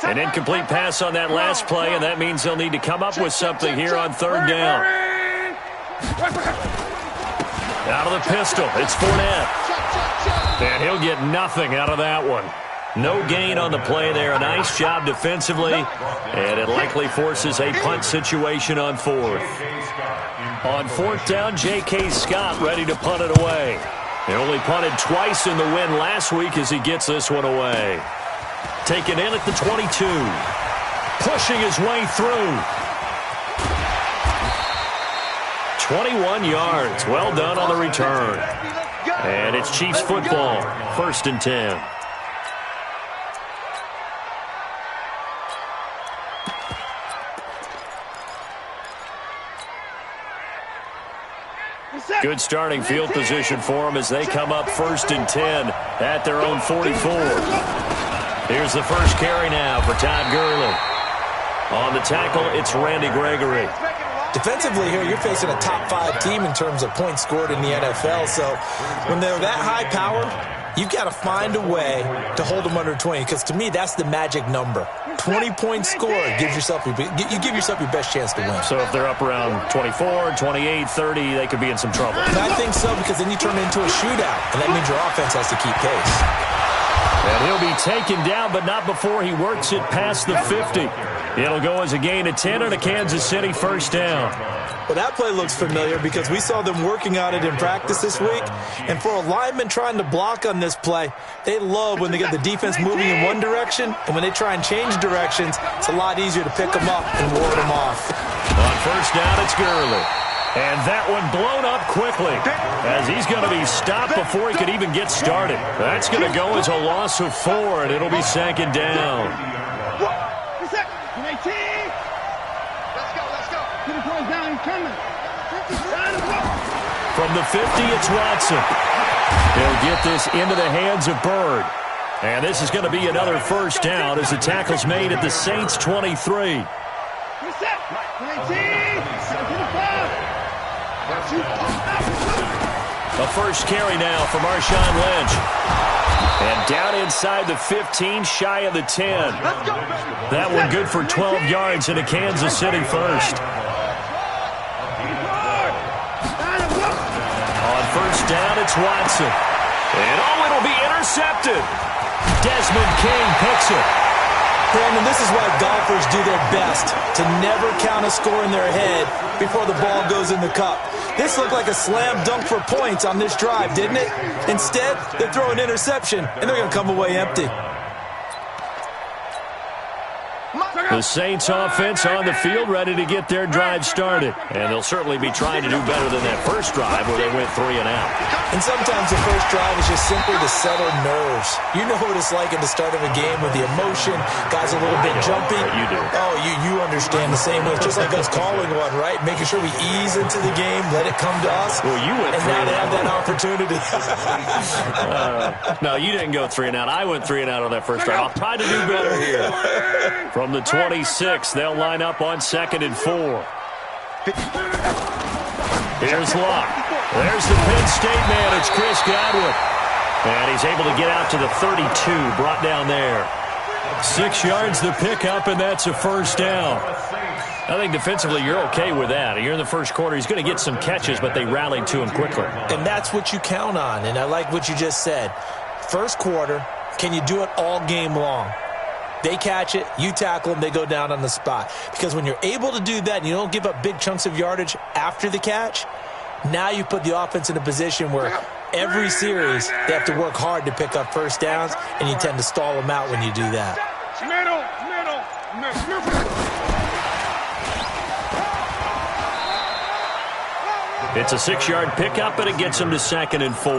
An incomplete pass on that last play, and that means they'll need to come up with something here on third down. Out of the pistol, it's Fournette. And he'll get nothing out of that one. No gain on the play there. A nice job defensively, and it likely forces a punt situation on fourth. On fourth down, J.K. Scott ready to punt it away. He only punted twice in the win last week as he gets this one away. Taken in at the 22. Pushing his way through. 21 yards. Well done on the return. And it's Chiefs football. 1st and 10. Good starting field position for them as they come up 1st and 10 at their own 44. Here's the first carry now for Todd Gurley. On the tackle, it's Randy Gregory. Defensively here, you're facing a top 5 team in terms of points scored in the NFL. So when they're that high powered, you've got to find a way to hold them under 20, because to me, that's the magic number. 20 points scored gives yourself you give yourself your best chance to win. So if they're up around 24, 28, 30, they could be in some trouble. I think so, because then you turn it into a shootout, and that means your offense has to keep pace. And he'll be taken down, but not before he works it past the 50. It'll go as a gain of 10 and a Kansas City first down. Well, that play looks familiar because we saw them working on it in practice this week. And for a lineman trying to block on this play, they love when they get the defense moving in one direction. And when they try and change directions, it's a lot easier to pick them up and ward them off. On first down, it's Gurley. And that one blown up quickly as he's going to be stopped before he could even get started. That's going to go as a loss of 4, and it'll be second down. From the 50, it's Watson. He'll get this into the hands of Bird. And this is going to be another first down as the tackle's made at the Saints' 23. A first carry now for Marshawn Lynch. And down inside the 15, shy of the 10. That one good for 12 yards in a Kansas City first. On first down, it's Watson. And it'll be intercepted. Desmond King picks it. Brandon, this is why golfers do their best to never count a score in their head before the ball goes in the cup. This looked like a slam dunk for points on this drive, didn't it? Instead, they throw an interception, and they're going to come away empty. The Saints offense on the field ready to get their drive started. And they'll certainly be trying to do better than that first drive where they went 3 and out. And sometimes the first drive is just simply to settle nerves. You know what it's like at the start of a game with the emotion. Guys a little bit jumpy. You do. Oh, you understand the same way. It's just like us calling one, right? Making sure we ease into the game, let it come to us. Well, you went 3 and out. And now they have that opportunity. No, you didn't go 3 and out. I went 3 and out on that first drive. I'll try to do better here. From the 26, they'll line up on 2nd and 4. Here's Locke. There's the Penn State man. It's Chris Godwin. And he's able to get out to the 32, brought down there. 6 yards the pickup, and that's a first down. I think defensively you're okay with that. You're in the first quarter. He's going to get some catches, but they rallied to him quickly. And that's what you count on, and I like what you just said. First quarter, can you do it all game long? They catch it, you tackle them, they go down on the spot. Because when you're able to do that and you don't give up big chunks of yardage after the catch, now you put the offense in a position where every series they have to work hard to pick up first downs, and you tend to stall them out when you do that. It's a 6-yard pickup, and it gets him to 2nd and 4.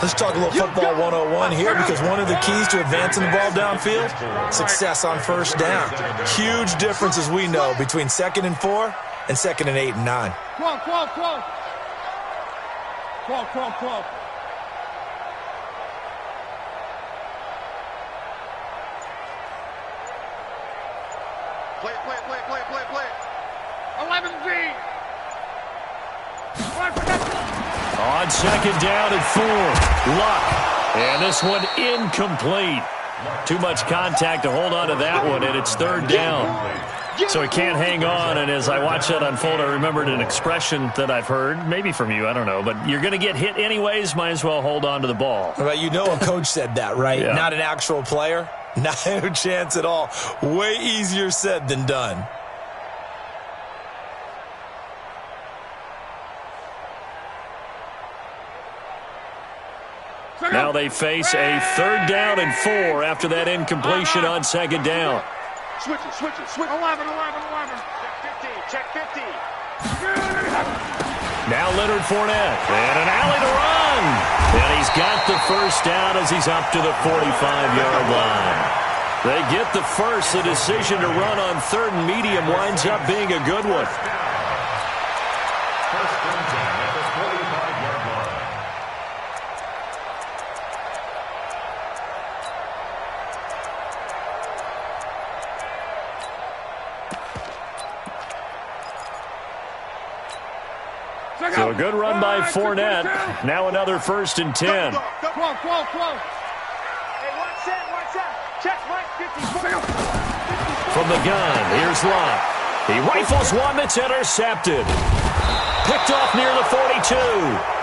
Let's talk a little football 101 here, because one of the keys to advancing the ball downfield, success on first down. Huge difference, as we know, between 2nd and 4 and 2nd and 8 and 9. Play. Play. 11-Z. On 2nd down and 4, Luck. And this one incomplete. Too much contact to hold on to that one, and it's third down. So he can't hang on, and as I watch that unfold, I remembered an expression that I've heard, maybe from you, I don't know, but you're going to get hit anyways, might as well hold on to the ball. Well, you know a coach said that, right? Yeah. Not an actual player? Not a chance at all. Way easier said than done. Now they face a third down and 4 after that incompletion on second down. Switch it. 11. Check 50. Now Leonard Fournette, and an alley to run. And he's got the first down as he's up to the 45-yard line. They get the first. The decision to run on third and medium winds up being a good one. So a good run by Fournette. Now another 1st and 10. Close. From the gun, here's Locke. He rifles one that's intercepted. Picked off near the 42.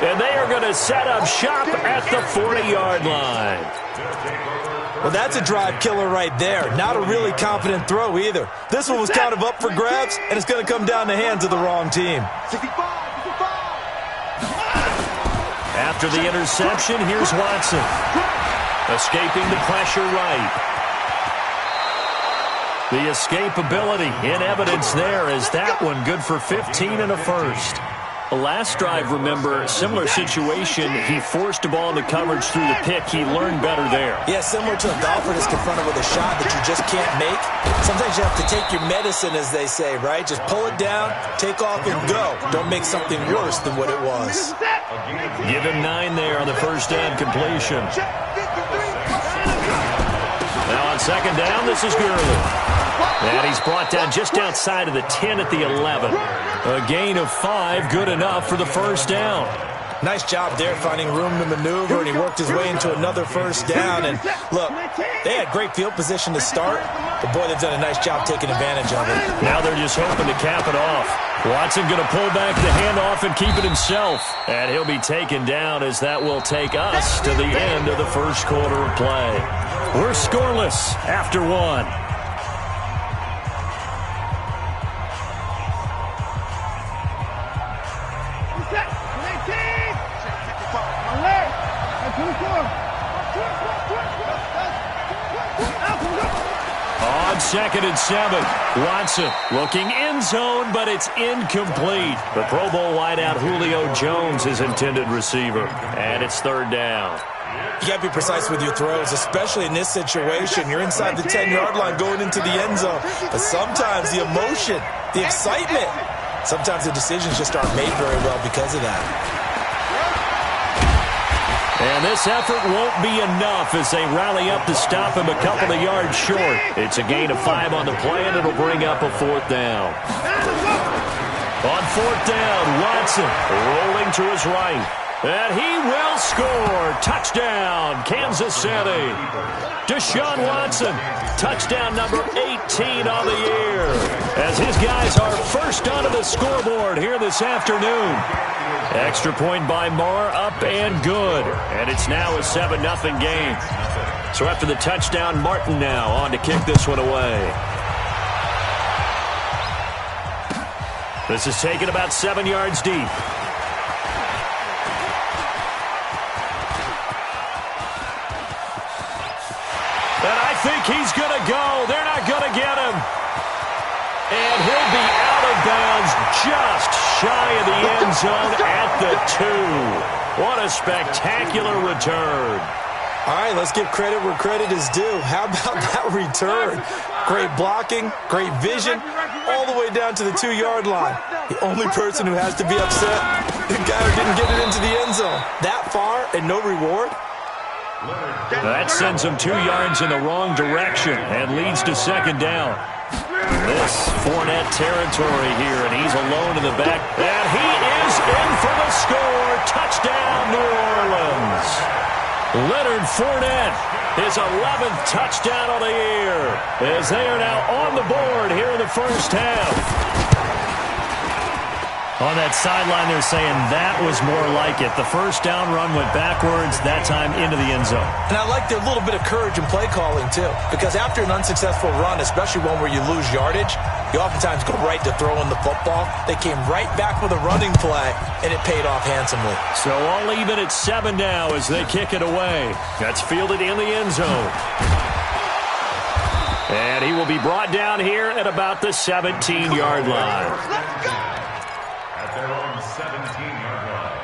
And they are going to set up shop at the 40-yard line. Well, that's a drive killer right there. Not a really confident throw either. This one was kind of up for grabs, and it's going to come down the hands of the wrong team. After the interception, here's Watson. Escaping the pressure right. The escapability in evidence there as that one good for 15 and a first. The last drive, remember, similar situation. He forced the ball into coverage through the pick. He learned better there. Yeah, similar to a golfer that's confronted with a shot that you just can't make. Sometimes you have to take your medicine, as they say, right? Just pull it down, take off, and go. Don't make something worse than what it was. Give him 9 there on the first down completion. Now on second down, this is Gurley. And he's brought down just outside of the 10 at the 11. A gain of 5, good enough for the first down. Nice job there finding room to maneuver, and he worked his way into another first down. And look, they had great field position to start, but boy, they've done a nice job taking advantage of it. Now they're just hoping to cap it off. Watson going to pull back the handoff and keep it himself. And he'll be taken down as that will take us to the end of the first quarter of play. We're scoreless after 1. On 2nd and 7, Watson looking end zone, but it's incomplete. The Pro Bowl wideout Julio Jones is intended receiver, and it's third down. You got to be precise with your throws, especially in this situation. You're inside the 10-yard line going into the end zone, but sometimes the emotion, the excitement, sometimes the decisions just aren't made very well because of that. And this effort won't be enough as they rally up to stop him a couple of yards short. It's a gain of 5 on the play, and it'll bring up a 4th down. On 4th down, Watson rolling to his right. And he will score. Touchdown, Kansas City. Deshaun Watson, touchdown number 18 on the year. As his guys are first onto the scoreboard here this afternoon. Extra point by Marr, up and good. And it's now a 7-0 game. So after the touchdown, Martin now on to kick this one away. This is taken about 7 yards deep. And I think he's going to go. They're not going to get him. And he'll be out of bounds just shy of the end zone at the 2. What a spectacular return. All right, let's give credit where credit is due. How about that return? Great blocking, great vision, all the way down to the 2-yard line. The only person who has to be upset, the guy who didn't get it into the end zone. That far and no reward? That sends him 2 yards in the wrong direction and leads to second down. This Fournette territory here, and he's alone in the back. And he is in for the score. Touchdown, New Orleans. Leonard Fournette his 11th touchdown of the year, as they are now on the board here in the first half. On that sideline, they're saying that was more like it. The first down run went backwards, that time into the end zone. And I like their little bit of courage in play calling, too. Because after an unsuccessful run, especially one where you lose yardage, you oftentimes go right to throwing the football. They came right back with a running play, and it paid off handsomely. So all even at 7 now as they kick it away. That's fielded in the end zone. And he will be brought down here at about the 17-yard line. Their own 17-yard line.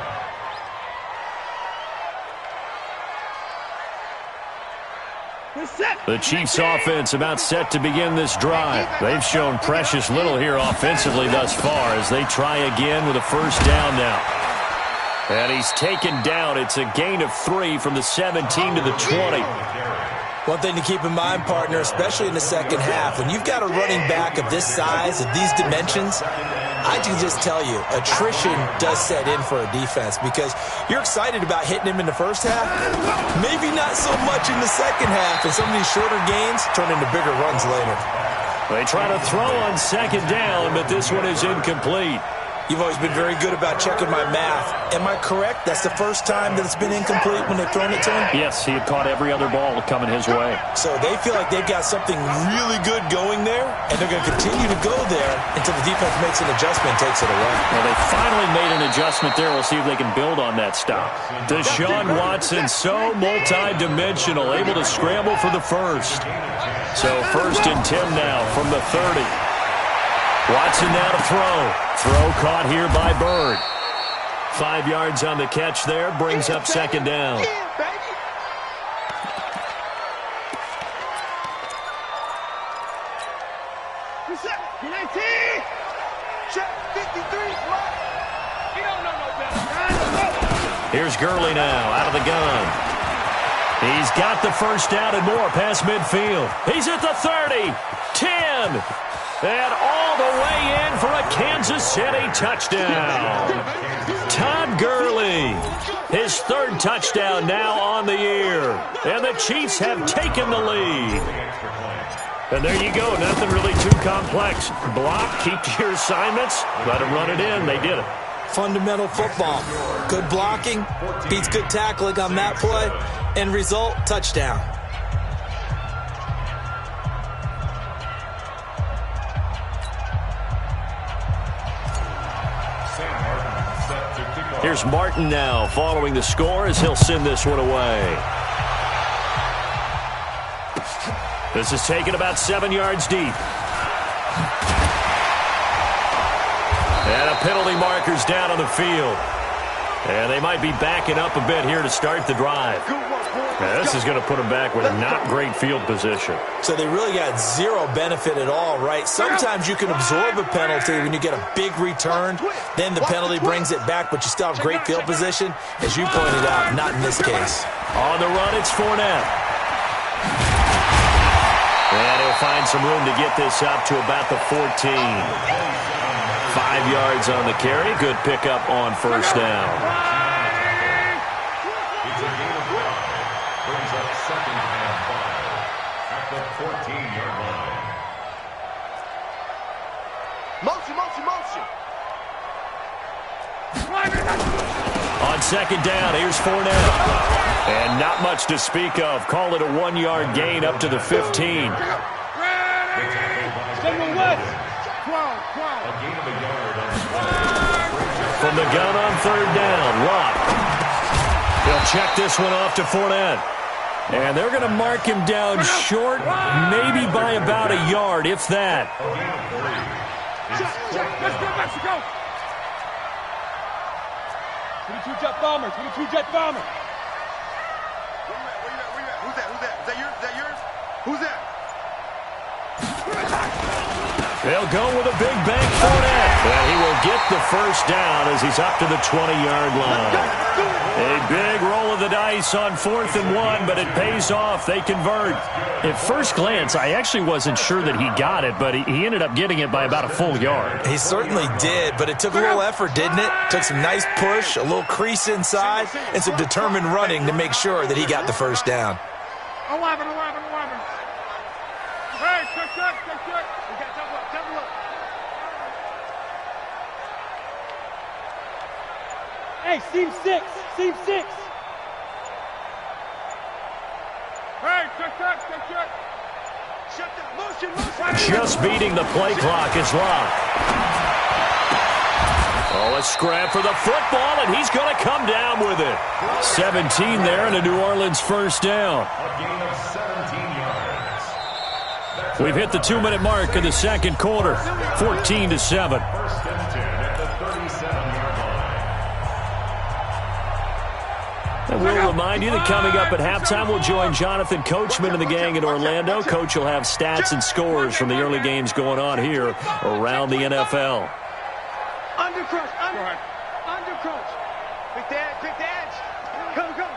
The Chiefs offense about set to begin this drive. They've shown precious little here offensively thus far as they try again with a first down now. And he's taken down. It's a gain of 3 from the 17 to the 20. One thing to keep in mind, partner, especially in the second half, when you've got a running back of this size, of these dimensions, I can just tell you, attrition does set in for a defense because you're excited about hitting him in the first half, maybe not so much in the second half, and some of these shorter gains turn into bigger runs later. They try to throw on second down, but this one is incomplete. You've always been very good about checking my math. Am I correct? That's the first time that it's been incomplete when they've thrown it to him? Yes, he had caught every other ball coming his way. So they feel like they've got something really good going there, and they're going to continue to go there until the defense makes an adjustment and takes it away. Well, they finally made an adjustment there. We'll see if they can build on that stop. Deshaun Watson, so multi-dimensional, able to scramble for the first. So 1st and 10 now from the 30. Watson now to throw. Throw caught here by Bird. 5 yards on the catch there. Brings up second down. Here's Gurley now out of the gun. He's got the first down and more past midfield. He's at the 30, 10. And all the way in for a Kansas City touchdown. Todd Gurley, his 3rd touchdown now on the year. And the Chiefs have taken the lead. And there you go, nothing really too complex. Block, keep to your assignments, let them run it in. They did it. Fundamental football. Good blocking, beats good tackling on that play. End result, touchdown. Here's Martin now following the score as he'll send this one away. This is taken about 7 yards deep. And a penalty marker's down on the field. And they might be backing up a bit here to start the drive. Now, this is going to put them back with a not great field position. So they really got zero benefit at all, right? Sometimes you can absorb a penalty when you get a big return. Then the penalty brings it back, but you still have great field position. As you pointed out, not in this case. On the run, it's Fournette. And he'll find some room to get this up to about the 14. 5 yards on the carry. Good pickup on first down. It's a gain of 5. Brings up 2nd and 5 at the 14-yard line. Motion, motion, motion. On second down, here's Fournette. And not much to speak of. Call it a 1-yard gain up to the 15. From the gun on 3rd down, Locke. He'll check this one off to Fournette. And they're going to mark him down short, maybe by about a yard, if that. Let's go, Mexico. 22 jet bomber, 22 jet bomber. Where you at? Who's that? Is that yours? Who's that? They'll go with a big bank Fournette. And he will get the first down as he's up to the 20-yard line. A big roll of the dice on 4th and 1, but it pays off. They convert. At first glance, I actually wasn't sure that he got it, but he ended up getting it by about a full yard. He certainly did, but it took a little effort, didn't it? Took some nice push, a little crease inside, and some determined running to make sure that he got the first down. 11. Hey, check. We got double up. Hey, seam 6. Hey, check. Shut down. Motion. Just beating the play clock is locked. Oh, a scrap for the football, and he's going to come down with it. 17 there, and a New Orleans first down. A gain of 17 yards. We've hit the 2-minute mark in the second quarter, 14-7. First and 10 at the 37-yard line. And we'll remind you that coming up at halftime, we'll join Jonathan Coachman and the gang in Orlando. Coach will have stats and scores from the early games going on here around the NFL. Undercrunch. Big edge. Go.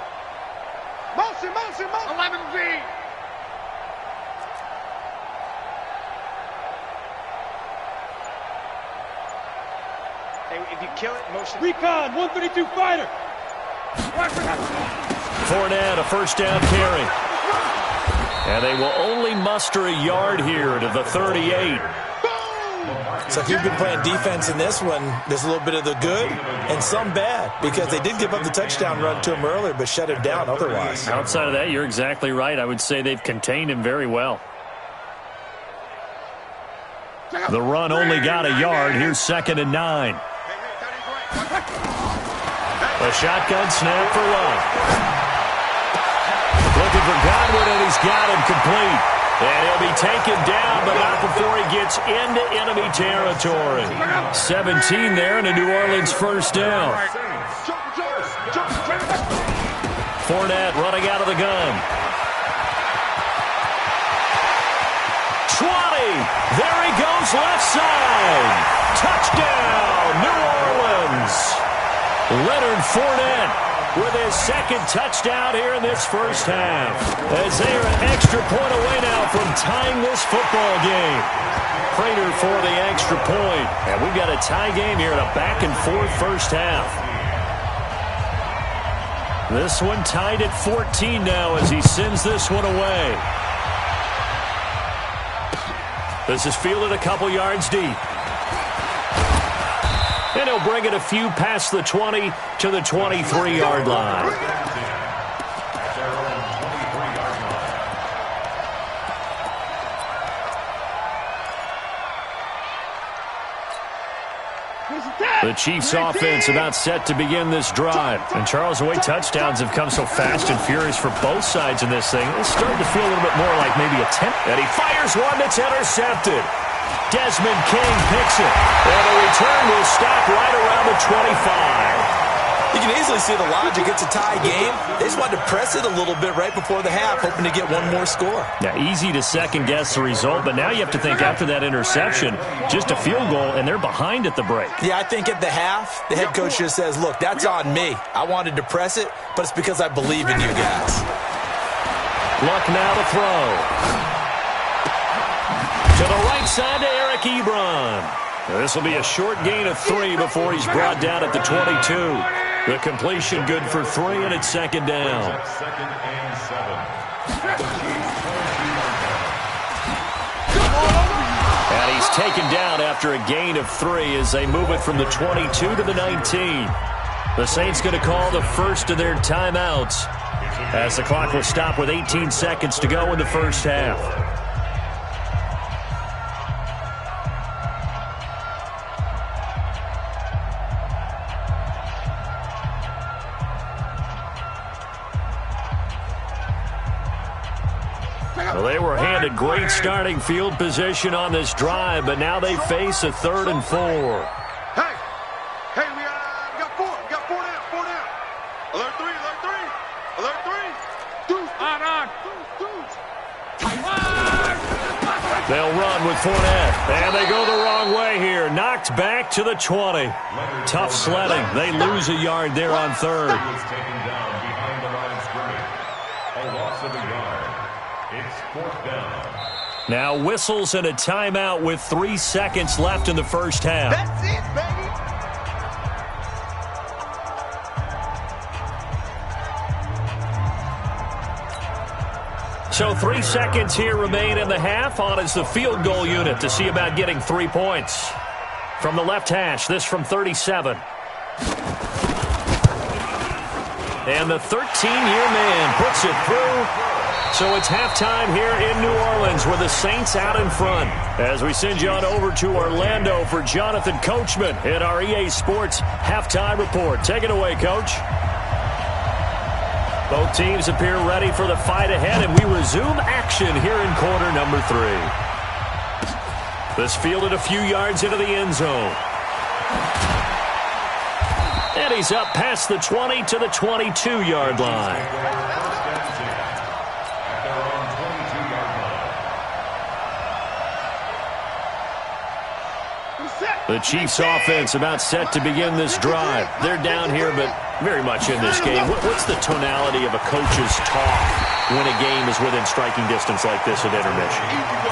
Motion. 11V. Hey, if you kill it, motion. Recon, 132 fighter. Fournette, a first down carry. And they will only muster a yard here to the 38. So if you've been playing defense in this one, there's a little bit of the good and some bad, because they did give up the touchdown run to him earlier but shut him down otherwise. Outside of that, you're exactly right. I would say they've contained him very well. The run only got a yard. Here's 2nd and 9. A shotgun snap for Love. Looking for Godwin, and he's got him complete. And he'll be taken down, but not before he gets into enemy territory. 17 there, and a New Orleans first down. Fournette running out of the gun. 20. There he goes, left side. Touchdown, New Orleans. Leonard Fournette with his second touchdown here in this first half. As they are an extra point away now from tying this football game. Prater for the extra point. And we've got a tie game here in a back-and-forth first half. This one tied at 14 now as he sends this one away. This is fielded a couple yards deep. And he'll bring it a few past the 20 to the 23-yard line. The Chiefs' offense about set to begin this drive. And Charles, the way touchdowns have come so fast and furious for both sides in this thing, it's starting to feel a little bit more like maybe a temp. And he fires one that's intercepted. Desmond King picks it. And the return will stop right around the 25. You can easily see the logic. It's a tie game. They just wanted to press it a little bit right before the half, hoping to get one more score. Now, easy to second-guess the result, but now you have to think after that interception, just a field goal, and they're behind at the break. Yeah, I think at the half, the head coach just says, look, that's on me. I wanted to press it, but it's because I believe in you guys. Luck now to throw. To the right side to Eric Ebron. This will be a short gain of 3 before he's brought down at the 22. The completion good for 3, and it's second down. Second and 7. And he's taken down after a gain of 3 as they move it from the 22 to the 19. The Saints going to call the first of their timeouts as the clock will stop with 18 seconds to go in the first half. Well, they were handed great starting field position on this drive, but now they face a 3rd and 4. Hey, we got 4. We got 4 down. Alert 3. Deuce. On. They'll run with Fournette, and they go the wrong way here. Knocked back to the 20. Tough sledding. They lose a yard there on 3rd. He was taken down behind the line of scrimmage. A loss of a yard. It's 4th down. Now whistles and a timeout with 3 seconds left in the first half. That's it, baby. So 3 seconds here remain in the half. On is the field goal unit to see about getting 3 points. From the left hash, this from 37. And the 13-year man puts it through. So it's halftime here in New Orleans with the Saints out in front. As we send you on over to Orlando for Jonathan Coachman in our EA Sports halftime report. Take it away, Coach. Both teams appear ready for the fight ahead, and we resume action here in quarter number 3. This fielded a few yards into the end zone. And he's up past the 20 to the 22-yard line. The Chiefs offense about set to begin this drive. They're down here, but very much in this game. What's the tonality of a coach's talk when a game is within striking distance like this at intermission?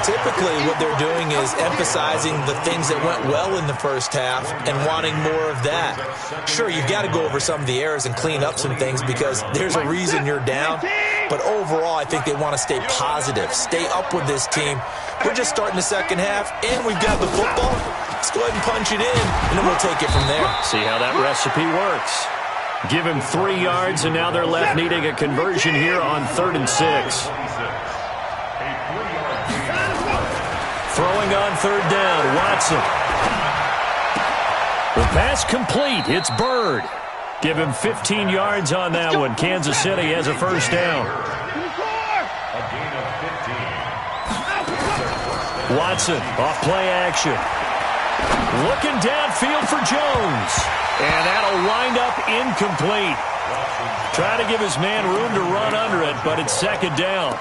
Typically, what they're doing is emphasizing the things that went well in the first half and wanting more of that. Sure, you've got to go over some of the errors and clean up some things because there's a reason you're down. But overall, I think they want to stay positive, stay up with this team. We're just starting the second half, and we've got the football. Let's go ahead and punch it in, and then we'll take it from there. See how that recipe works. Give him 3 yards, and now they're left needing a conversion here on 3rd and 6. Throwing on 3rd down, Watson. The pass complete. It's Bird. Give him 15 yards on that one. Kansas City has a first down. Watson off play action. Looking downfield for Jones. And that'll wind up incomplete. Trying to give his man room to run under it, but it's 2nd down.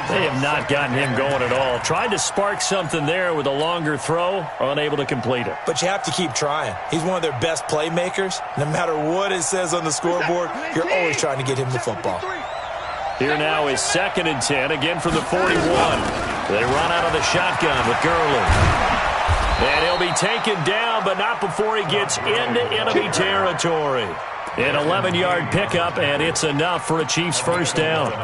They have not gotten him going at all. Tried to spark something there with a longer throw, unable to complete it. But you have to keep trying. He's one of their best playmakers. No matter what it says on the scoreboard, you're always trying to get him the football. Here now is 2nd and 10, again from the 41. They run out of the shotgun with Gurley. And he'll be taken down, but not before he gets into enemy territory. An 11-yard pickup, and it's enough for a Chiefs first down.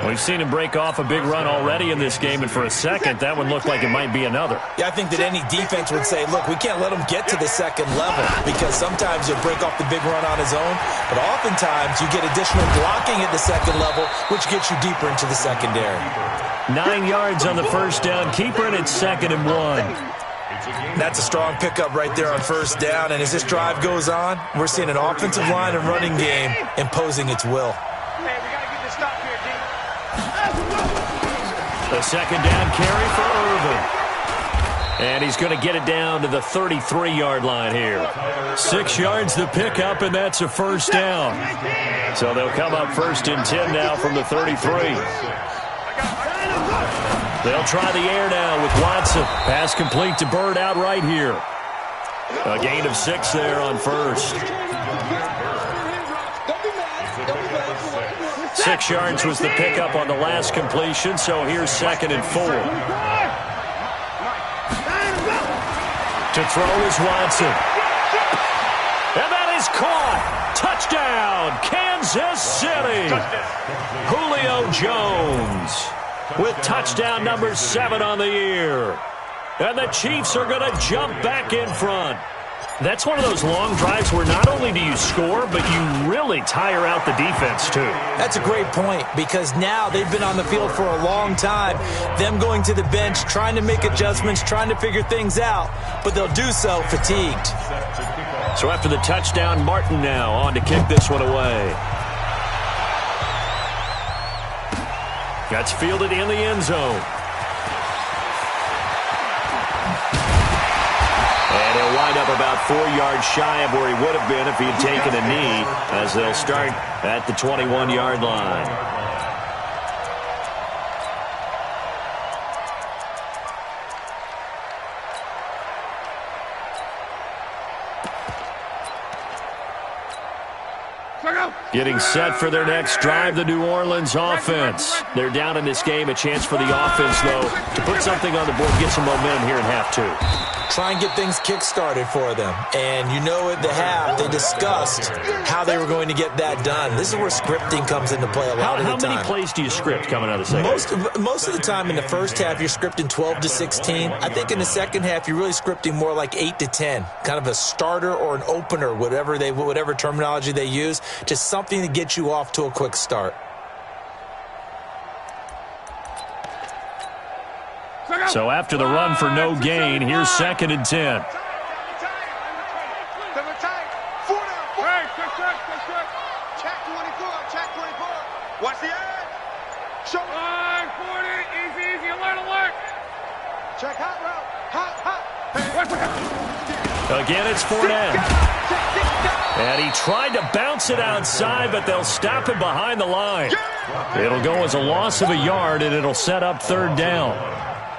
We've seen him break off a big run already in this game, and for a second, that one looked like it might be another. Yeah, I think that any defense would say, look, we can't let him get to the second level because sometimes he'll break off the big run on his own, but oftentimes you get additional blocking at the second level, which gets you deeper into the secondary. 9 yards on the first down keeper, and it's 2nd and 1. That's a strong pickup right there on first down, and as this drive goes on, we're seeing an offensive line and running game imposing its will. The 2nd down carry for Irvin. And he's going to get it down to the 33-yard line here. 6 yards the pickup, and that's a first down. So they'll come up 1st and 10 now from the 33. They'll try the air now with Watson. Pass complete to Bird out right here. A gain of 6 there on first. 6 yards was the pickup on the last completion, so here's 2nd and 4. To throw is Watson. And that is caught. Touchdown, Kansas City. Julio Jones with touchdown number 7 on the year. And the Chiefs are going to jump back in front. That's one of those long drives where not only do you score, but you really tire out the defense, too. That's a great point because now they've been on the field for a long time. Them going to the bench, trying to make adjustments, trying to figure things out, but they'll do so fatigued. So after the touchdown, Martin now on to kick this one away. That's fielded in the end zone. And he'll wind up about 4 yards shy of where he would have been if he had taken a knee, as they'll start at the 21-yard line. Getting set for their next drive, the New Orleans offense. They're down in this game. A chance for the offense, though, to put something on the board, get some momentum here in half 2. try and get things kick-started for them. And you know at the half, they discussed how they were going to get that done. This is where scripting comes into play a lot of the time. How many plays do you script coming out of the second? Most of the time in the first half, you're scripting 12 to 16. I think in the second half, you're really scripting more like 8 to 10, kind of a starter or an opener, whatever terminology they use, just something to get you off to a quick start. So after the run for no gain, here's 2nd and 10. Watch the edge. Show line, 40. Easy, alert. Check hot route. Hot. Again, it's Fournette. And he tried to bounce it outside, but they'll stop it behind the line. It'll go as a loss of a yard, and it'll set up 3rd down.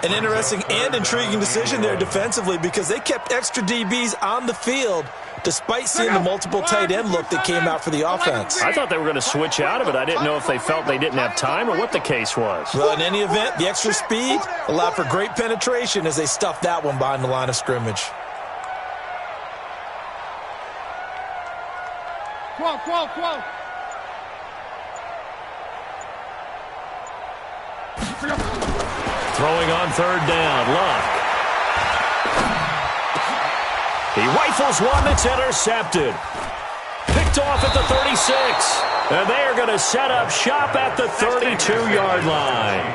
An interesting and intriguing decision there defensively because they kept extra DBs on the field despite seeing the multiple tight end look that came out for the offense. I thought they were going to switch out of it. I didn't know if they felt they didn't have time or what the case was. Well, in any event, the extra speed allowed for great penetration as they stuffed that one behind the line of scrimmage. 12. Throwing on 3rd down, Luck. He rifles one that's intercepted. Picked off at the 36. And they are going to set up shop at the 32-yard line.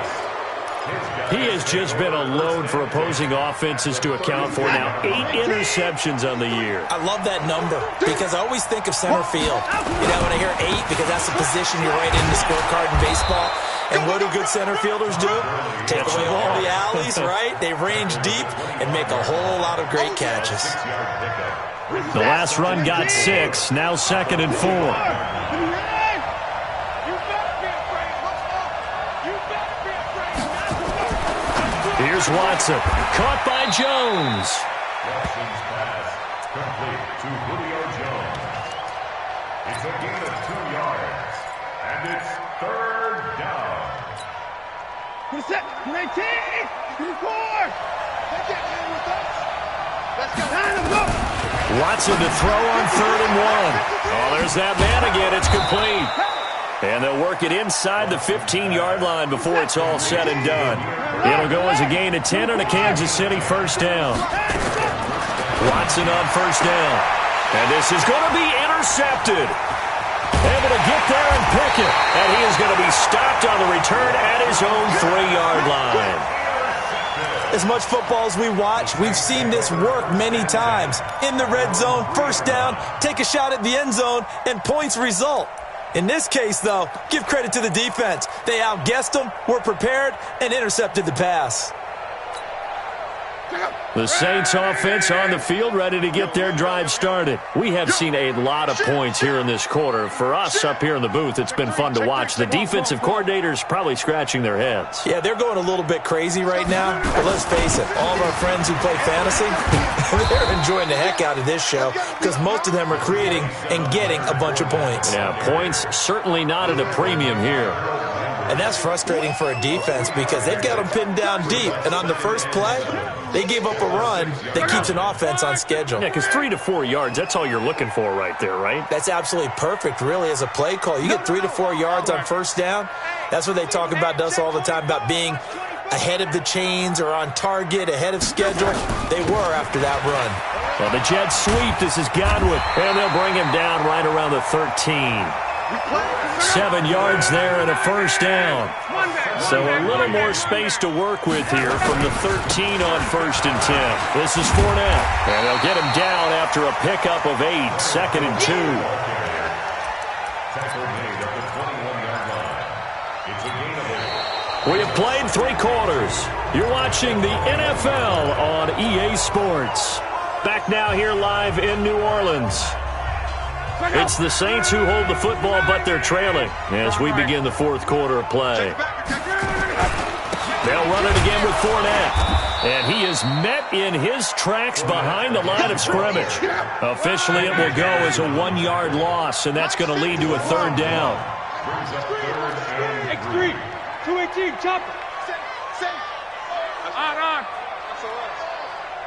He has just been a load for opposing offenses to account for. Now 8 interceptions on the year. I love that number because I always think of center field. You know, when I hear 8, because that's the position you write in the scorecard in baseball. And what do good center fielders do? Take away all the alleys, right? They range deep and make a whole lot of great catches. The last run got 6. Now 2nd and 4. Here's Watson. Caught by Jones. Watson's pass complete to Julio Jones. It's a gain of 2 yards. And it's 3rd down. Put a set. 19. 24. Let's go. Watson to throw on 3rd and 1. Oh, there's that man again. It's complete. And they'll work it inside the 15-yard line before it's all said and done. It'll go as a gain of 10 and a Kansas City 1st down. Watson on 1st down. And this is going to be intercepted. Able to get there and pick it. And he is going to be stopped on the return at his own 3-yard line. As much football as we watch, we've seen this work many times. In the red zone, 1st down, take a shot at the end zone, and points result. In this case, though, give credit to the defense. They outguessed them, were prepared, and intercepted the pass. The Saints offense on the field, ready to get their drive started. We have seen a lot of points here in this quarter. For us up here in the booth, it's been fun to watch. The defensive coordinators probably scratching their heads. Yeah, they're going a little bit crazy right now. But let's face it, all of our friends who play fantasy, they're enjoying the heck out of this show because most of them are creating and getting a bunch of points. Yeah, points certainly not at a premium here. And that's frustrating for a defense because they've got them pinned down deep. And on the first play, they gave up a run that keeps an offense on schedule. Yeah, because 3 to 4 yards, that's all you're looking for right there, right? That's absolutely perfect, really, as a play call. You get 3 to 4 yards on 1st down. That's what they talk about us all the time, about being ahead of the chains or on target, ahead of schedule. They were after that run. Well, the Jets sweep. This is Godwin. And they'll bring him down right around the 13. 7 yards there and a 1st down. So a little more space to work with here from the 13 on 1st and 10. This is Fournette. And they'll get him down after a pickup of 8. 2nd and 2. We have played 3 quarters. You're watching the NFL on EA Sports. Back now here live in New Orleans. It's the Saints who hold the football, but they're trailing as we begin the 4th quarter of play. They'll run it again with Fournette. And he is met in his tracks behind the line of scrimmage. Officially, it will go as a 1-yard loss, and that's going to lead to a 3rd down. X3, 218, chopper. On.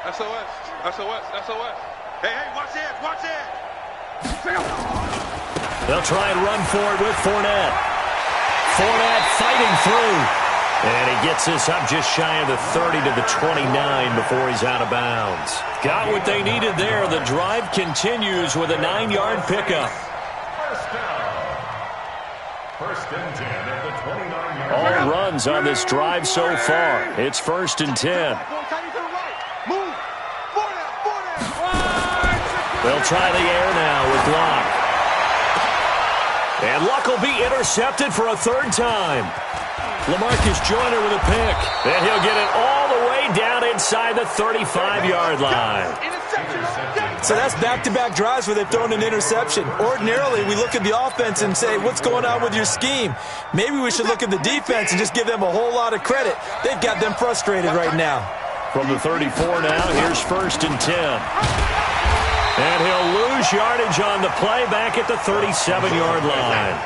SOS. SOS. SOS. Hey, watch it. Watch it. They'll try and run for it with Fournette. Fournette fighting through. And he gets this up just shy of the 30 to the 29 before he's out of bounds. Got what they needed there. The drive continues with a 9-yard pickup. First down. First and 10 at the 29-yard line. All runs on this drive so far. It's first and 10. They'll try the air now with Luck. And Luck will be intercepted for a third time. LaMarcus Joyner with a pick. And he'll get it all the way down inside the 35-yard line. So that's back-to-back drives where they've thrown an interception. Ordinarily, we look at the offense and say, what's going on with your scheme? Maybe we should look at the defense and just give them a whole lot of credit. They've got them frustrated right now. From the 34 now, here's first and 10. And he'll lose yardage on the play back at the 37-yard line.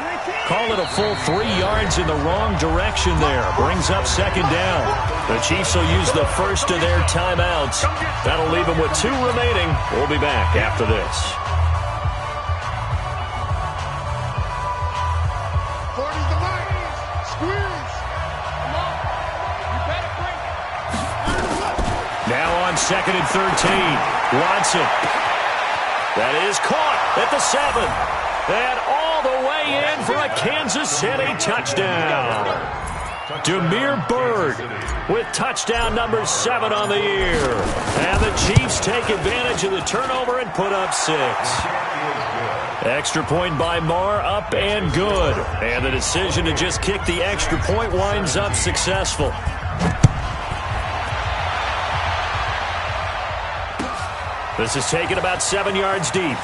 Call it a full 3 yards in the wrong direction there. Brings up second down. The Chiefs will use the first of their timeouts. That'll leave them with 2 remaining. We'll be back after this. Now on second and 13. Watson. That is caught at the 7. And all the way in for a Kansas City touchdown. Damiere Byrd with touchdown number 7 on the year. And the Chiefs take advantage of the turnover and put up 6. Extra point by Marr, up and good. And the decision to just kick the extra point winds up successful. This is taken about 7 yards deep.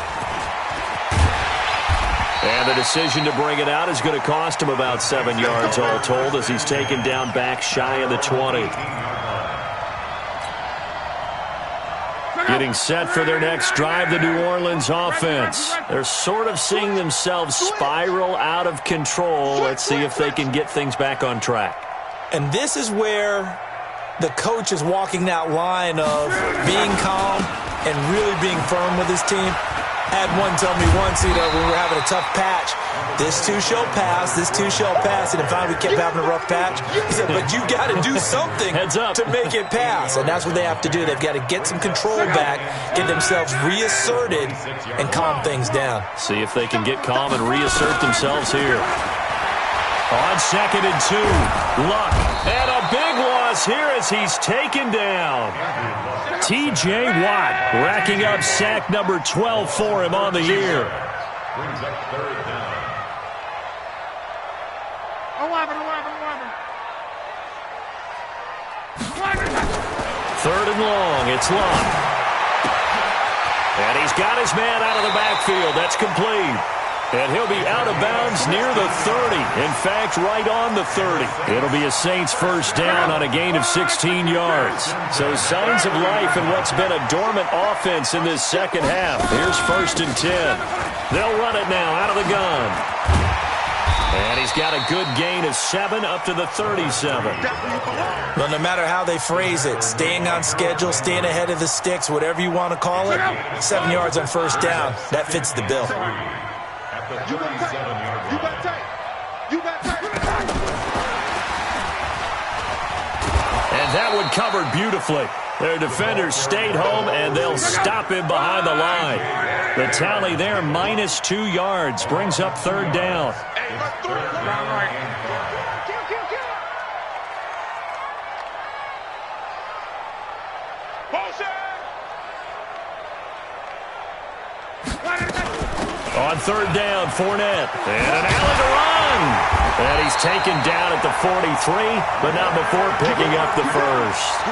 And the decision to bring it out is going to cost him about 7 yards all told as he's taken down back shy of the 20. Getting set for their next drive, the New Orleans offense. They're sort of seeing themselves spiral out of control. Let's see if they can get things back on track. And this is where the coach is walking that line of being calm and really being firm with his team. Had one tell me once, when we were having a tough patch, this too shall pass, this too shall pass, and finally we kept having a rough patch. He said, but you got to do something to make it pass, and that's what they have to do. They've got to get some control back, get themselves reasserted, and calm things down. See if they can get calm and reassert themselves here. On second and 2, Luck, and a big loss here as he's taken down. T.J. Watt racking up sack number 12 for him on the year. Brings up third down. 11. Third and long, it's Luck. And he's got his man out of the backfield. That's complete. And he'll be out of bounds near the 30. In fact, right on the 30. It'll be a Saints first down on a gain of 16 yards. So signs of life in what's been a dormant offense in this second half. Here's first and 10. They'll run it now out of the gun. And he's got a good gain of 7 up to the 37. Well, no matter how they phrase it, staying on schedule, staying ahead of the sticks, whatever you want to call it, 7 yards on first down, that fits the bill. The 37-yard line. And that one covered beautifully. Their defenders stayed home, and they'll stop him behind the line. The tally there, minus 2 yards, brings up third down. On third down, Fournette. And an alley to run. And he's taken down at the 43, but not before picking up the first.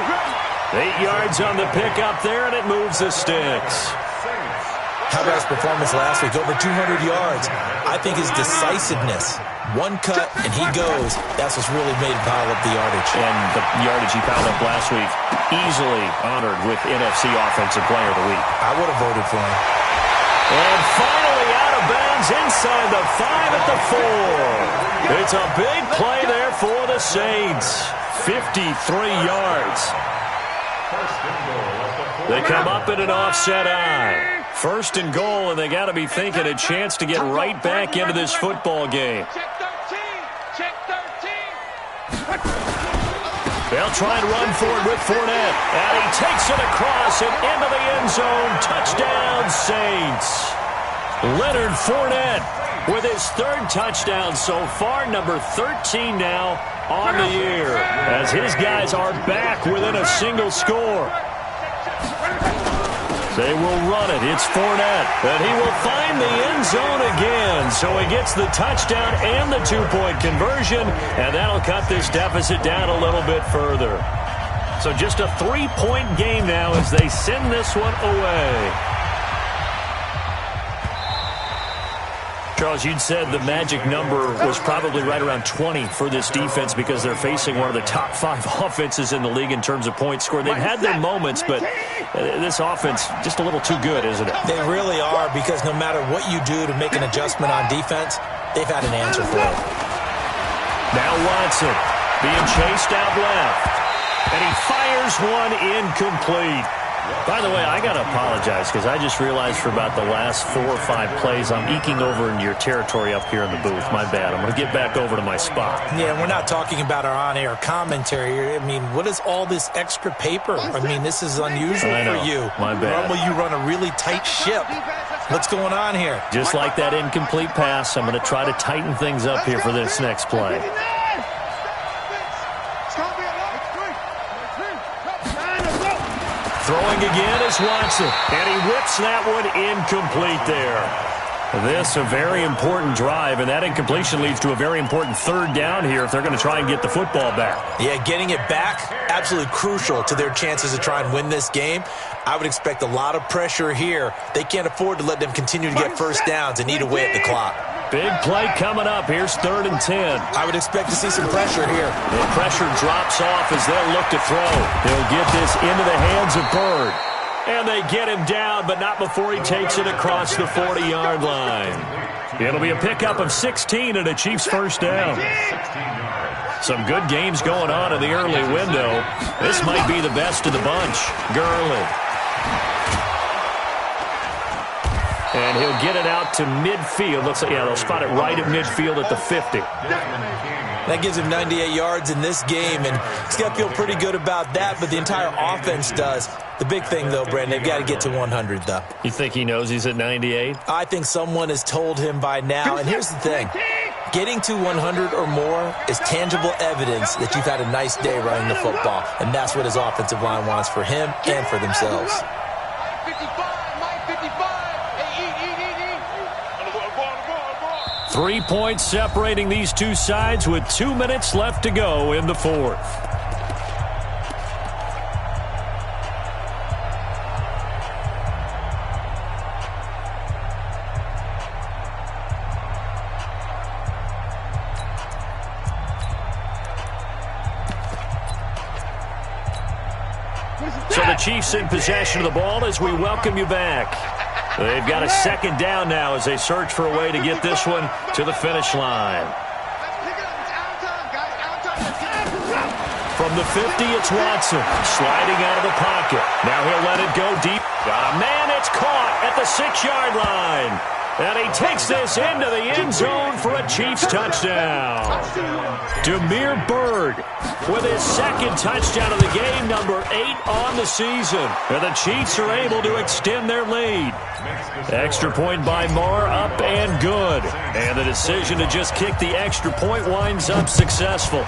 8 yards on the pickup there, and it moves the sticks. How about his performance last week? Over 200 yards. I think his decisiveness, one cut and he goes, that's what's really made him pile up the yardage. And the yardage he piled up last week, easily honored with NFC Offensive Player of the Week. I would have voted for him. And finally out of bounds inside the 5 at the 4. It's a big play there for the Saints. 53 yards. First and goal at the They come up in an offset eye. First and goal, and they got to be thinking a chance to get right back into this football game. Check 13. Check 13. They'll try and run for it with Fournette. And he takes it across and into the end zone. Touchdown, Saints. Leonard Fournette with his third touchdown so far, number 13 now on the year, as his guys are back within a single score. They will run it. It's Fournette. And he will find the end zone again. So he gets the touchdown and the two-point conversion. And that'll cut this deficit down a little bit further. So just a 3-point game now as they send this one away. Charles, you'd said the magic number was probably right around 20 for this defense because they're facing one of the top 5 offenses in the league in terms of points scored. They've had their moments, but this offense just a little too good, isn't it? They really are, because no matter what you do to make an adjustment on defense, they've had an answer for it. Now Watson being chased out left, and he fires one incomplete. By the way, I got to apologize because I just realized for about the last 4 or 5 plays I'm eking over into your territory up here in the booth. My bad. I'm going to get back over to my spot. Yeah, we're not talking about our on-air commentary. I mean, what is all this extra paper? I mean, this is unusual for you. My bad. Normally you run a really tight ship. What's going on here? Just like that incomplete pass, I'm going to try to tighten things up here for this next play. Throwing again is Watson, and he whips that one incomplete there. This a very important drive, and that incompletion leads to a very important third down here if they're going to try and get the football back. Yeah, getting it back, absolutely crucial to their chances to try and win this game. I would expect a lot of pressure here. They can't afford to let them continue to get first downs and eat away at the clock. Big play coming up. Here's 3rd and 10. I would expect to see some pressure here. The pressure drops off as they'll look to throw. They'll get this into the hands of Bird. And they get him down, but not before he takes it across the 40-yard line. It'll be a pickup of 16 and a Chiefs first down. Some good games going on in the early window. This might be the best of the bunch. Gurley. And he'll get it out to midfield. Looks like, yeah, they'll spot it right at midfield at the 50. That gives him 98 yards in this game, and he's got to feel pretty good about that, but the entire offense does. The big thing, though, Brandon, they've got to get to 100, though. You think he knows he's at 98? I think someone has told him by now, and here's the thing. Getting to 100 or more is tangible evidence that you've had a nice day running the football, and that's what his offensive line wants for him and for themselves. 3 points separating these two sides with 2 minutes left to go in the fourth. So the Chiefs in possession of the ball as we welcome you back. They've got a 2nd down now as they search for a way to get this one to the finish line. From the 50, it's Watson sliding out of the pocket. Now he'll let it go deep. Got a man, it's caught at the 6-yard line. And he takes this into the end zone for a Chiefs touchdown. Damiere Byrd with his 2nd touchdown of the game, number 8 on the season. And the Chiefs are able to extend their lead. Extra point by Marr, up and good. And the decision to just kick the extra point winds up successful.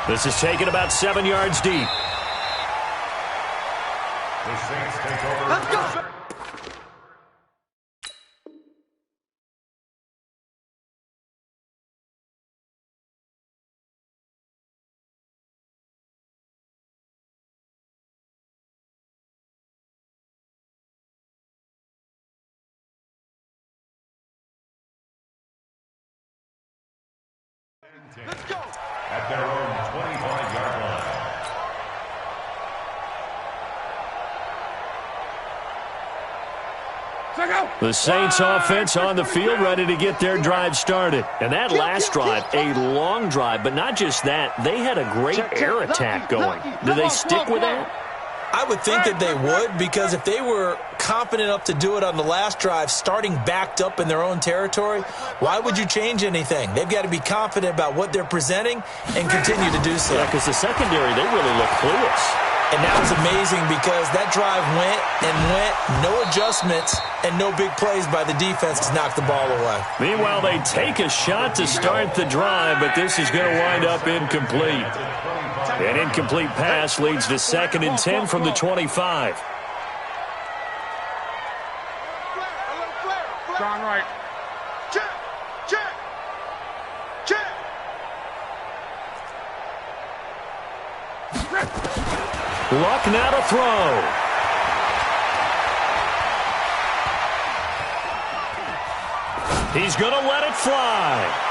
This is taken about 7 yards deep. The Saints take over. Let's go. At their own 25-yard line. The Saints offense on the field ready to get their drive started. And that last drive, a long drive, but not just that. They had a great air attack going. Do they stick with that? I would think that they would, because if they were confident enough to do it on the last drive, starting backed up in their own territory, why would you change anything? They've got to be confident about what they're presenting and continue to do so. Yeah, because the secondary, they really look clueless. And that was amazing because that drive went and went, no adjustments, and no big plays by the defense to knock the ball away. Meanwhile, they take a shot to start the drive, but this is going to wind up incomplete. An incomplete pass leads to 2nd and 10 from the 25. John Wright. Check. Luck now to throw. He's going to let it fly.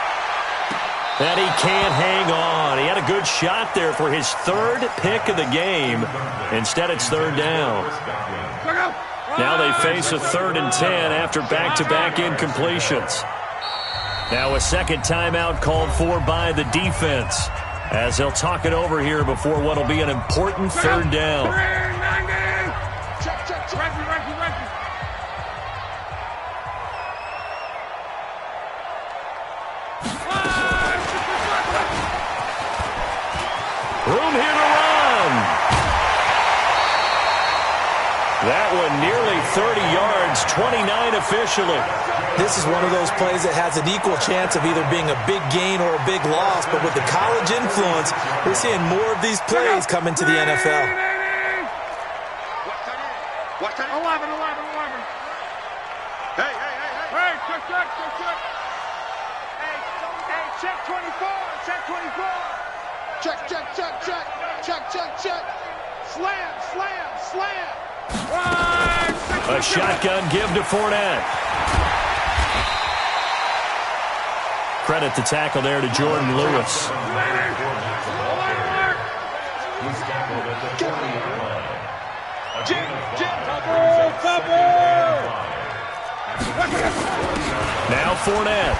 And he can't hang on. He had a good shot there for his 3rd pick of the game. Instead, it's 3rd down. Now they face a 3rd and 10 after back-to-back incompletions. Now a second timeout called for by the defense, as they'll talk it over here before what will be an important 3rd down. Room here to run. That one nearly 30 yards, 29 officially. This is one of those plays that has an equal chance of either being a big gain or a big loss, but with the college influence, we're seeing more of these plays come into the NFL. What's that? 11. Hey, check. Hey, check 24. Check. Slam. A shotgun give to Fournette. Credit the tackle there to Jordan Lewis. Now Fournette.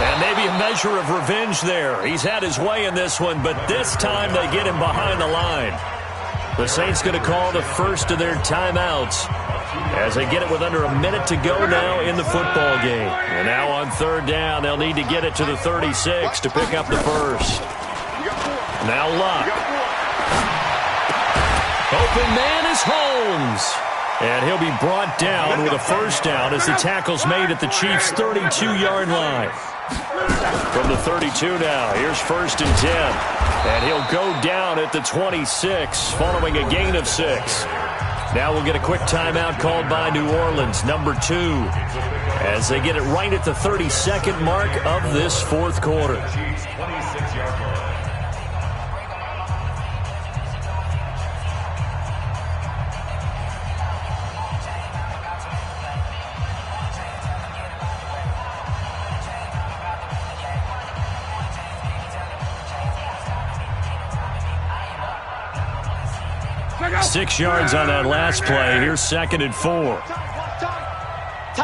And maybe a measure of revenge there. He's had his way in this one, but this time they get him behind the line. The Saints going to call the first of their timeouts as they get it with under a minute to go now in the football game. And now on 3rd down, they'll need to get it to the 36 to pick up the first. Now Luck. Open man is Holmes. And he'll be brought down with a 1st down as the tackle's made at the Chiefs' 32-yard line. From the 32 now, here's 1st and 10. And he'll go down at the 26 following a gain of 6. Now we'll get a quick timeout called by New Orleans, number 2, as they get it right at the 32nd mark of this 4th quarter. 26-yard line. 6 yards on that last play. Here's 2nd and 4. Tie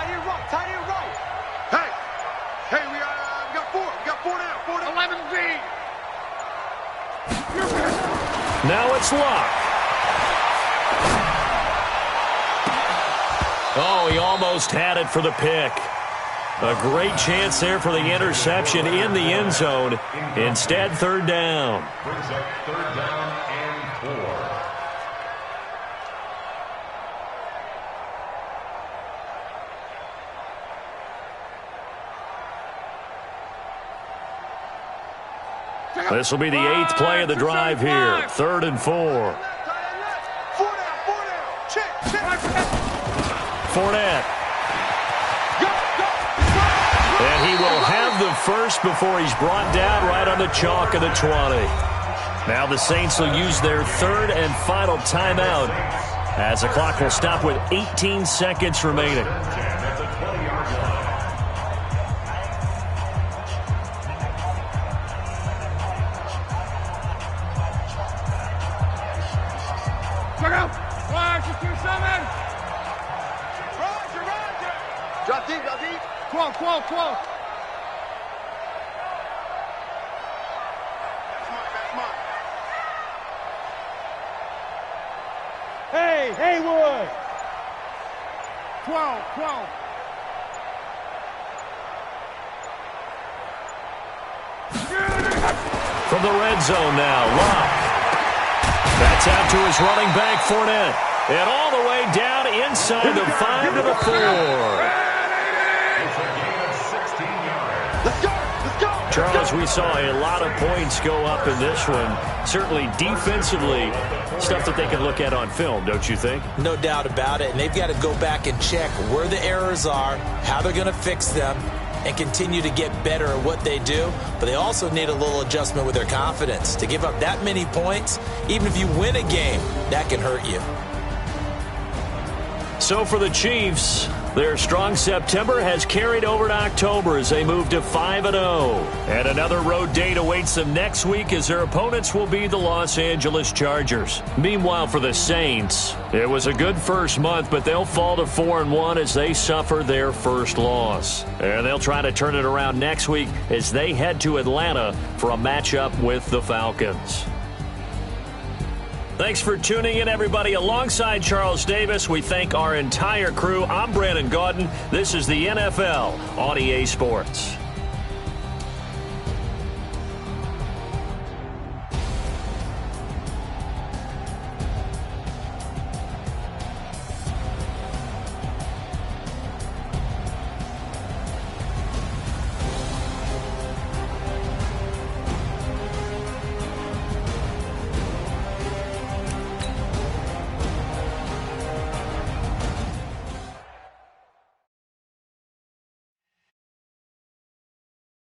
it right. Hey, we got 4. We got 4 now. 11 feet. Now it's Luck. Oh, he almost had it for the pick. A great chance there for the interception in the end zone. Instead, 3rd down. Brings up 3rd down and 4. This will be the 8th play of the drive here. 3rd and 4. 4 down. Check. Fournette. And he will have the first before he's brought down right on the chalk of the 20. Now the Saints will use their 3rd and final timeout as the clock will stop with 18 seconds remaining. Come on. Hey, Haywood. 12. From the red zone now, Locke. That's out to his running back, Fournette. And all the way down inside the 5 to the 4. It's a gain of 16 yards. Let's go. Charles, we saw a lot of points go up in this one. Certainly defensively, stuff that they can look at on film, don't you think? No doubt about it. And they've got to go back and check where the errors are, how they're going to fix them, and continue to get better at what they do. But they also need a little adjustment with their confidence. To give up that many points, even if you win a game, that can hurt you. So for the Chiefs, their strong September has carried over to October as they move to 5-0. And another road date awaits them next week as their opponents will be the Los Angeles Chargers. Meanwhile, for the Saints, it was a good first month, but they'll fall to 4-1 as they suffer their first loss. And they'll try to turn it around next week as they head to Atlanta for a matchup with the Falcons. Thanks for tuning in, everybody. Alongside Charles Davis, we thank our entire crew. I'm Brandon Gaudin. This is the NFL on EA Sports.